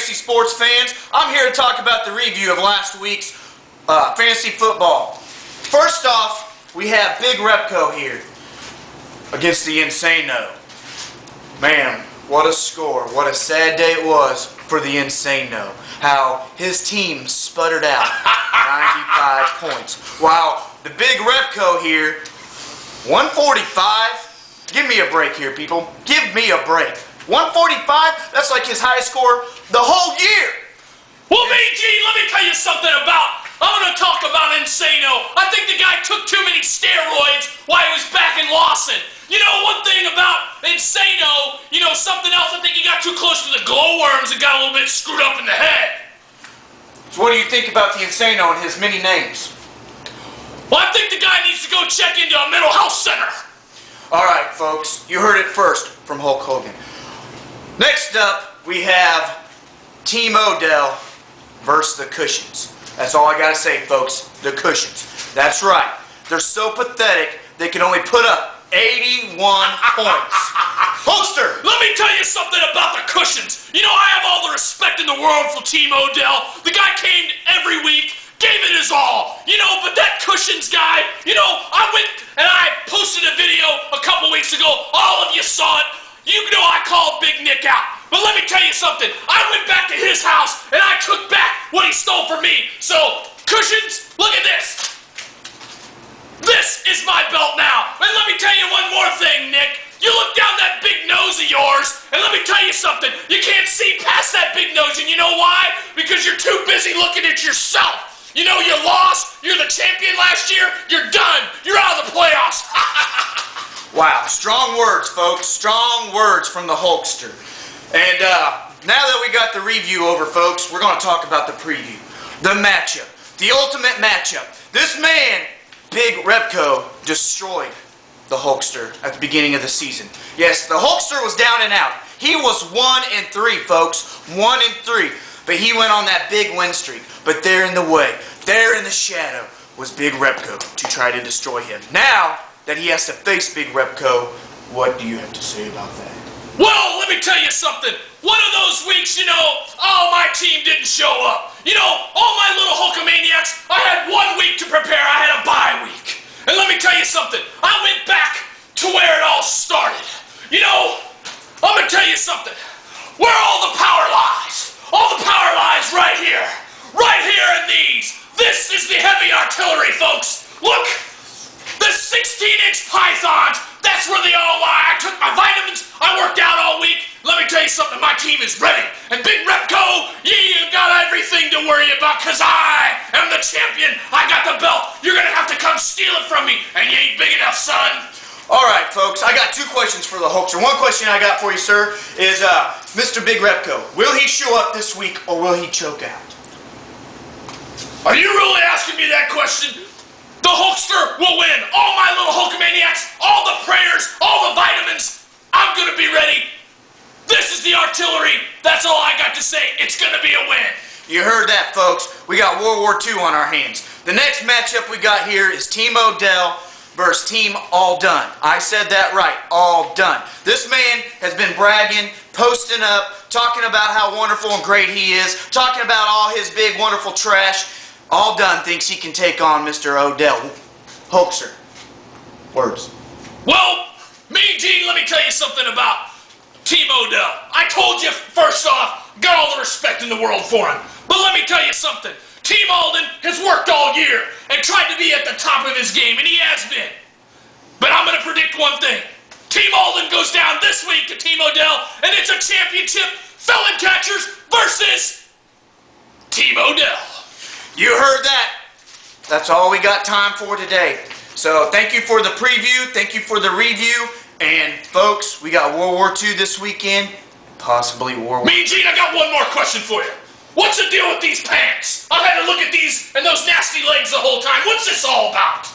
fantasy sports fans. I'm here to talk about the review of last week's fantasy football. First off, we have Big Repco here against the Insano. Man, what a score. What a sad day it was for the Insano. How his team sputtered out 95 points. While the Big Repco here, 145. Give me a break here, people. Give me a break. 145, that's like his highest score the whole year. Well, Mean G, let me tell you something I'm going to talk about Insano. I think the guy took too many steroids while he was back in Lawson. You know, one thing about Insano, something else, I think he got too close to the glowworms and got a little bit screwed up in the head. So what do you think about the Insano and his many names? Well, I think the guy needs to go check into a mental health center. All right, folks, you heard it first from Hulk Hogan. Next up, we have Team Odell versus the Cushions. That's all I gotta say, folks. The Cushions. That's right. They're so pathetic they can only put up 81 points. Hulkster! Let me tell you something about the Cushions. I have all the respect in the world for Team Odell. The guy came every week, gave it his all. But that Cushions guy, I went and I posted a video a couple weeks ago. All of you saw it. I called Big Nick out. But let me tell you something. I went back to his house and I took back what he stole from me. So, Cushions, look at this. This is my belt now. And let me tell you one more thing, Nick. You look down that big nose of yours, and let me tell you something. You can't see past that big nose, and you know why? Because you're too busy looking at yourself. You lost. You're the champion last year. You're done. You're out of the playoffs. Wow, strong words, folks. Strong words from the Hulkster. And now that we got the review over, folks, we're going to talk about the preview. The matchup. The ultimate matchup. This man, Big Repco, destroyed the Hulkster at the beginning of the season. Yes, the Hulkster was down and out. He was 1-3, folks. 1-3. But he went on that big win streak. But there in the way, there in the shadow, was Big Repco to try to destroy him. Now that he has to face Big Repco, what do you have to say about that? Well, let me tell you something. One of those weeks, my team didn't show up. All my little Hulkamaniacs, I had 1 week to prepare. I had a bye week. And let me tell you something. I went back to where it all started. I'm going to tell you something. Where all the power lies. All the power lies right here. Right here in these. This is the heavy artillery, folks. Look. The 16-inch pythons. That's where they all lie. I took my vitamins. I worked out all week. Let me tell you something. My team is ready. And Big Repco, you got everything to worry about because I am the champion. I got the belt. You're going to have to come steal it from me. And you ain't big enough, son. All right, folks. I got 2 questions for the Hulkster. One question I got for you, sir, is Mr. Big Repco. Will he show up this week or will he choke out? Are you really asking me that question? The Hulkster will win. All my little Hulkamaniacs, all the prayers, all the vitamins. I'm going to be ready. This is the artillery. That's all I got to say. It's going to be a win. You heard that, folks. We got World War II on our hands. The next matchup we got here is Team Odell versus Team All Done. I said that right. All Done. This man has been bragging, posting up, talking about how wonderful and great he is, talking about all his big, wonderful trash. All Done thinks he can take on Mr. Odell. Hulkster. Words. Well, Mean G, let me tell you something about Team Odell. I told you, first off, got all the respect in the world for him. But let me tell you something. Team Alden has worked all year and tried to be at the top of his game, and he has been. But I'm going to predict one thing. Team Alden goes down this week to Team Odell, and it's a championship felon catchers versus Team Odell. You heard that. That's all we got time for today. So thank you for the preview. Thank you for the review. And folks, we got World War II this weekend. Possibly World War... Mean Gene, I got one more question for you. What's the deal with these pants? I've had to look at these and those nasty legs the whole time. What's this all about?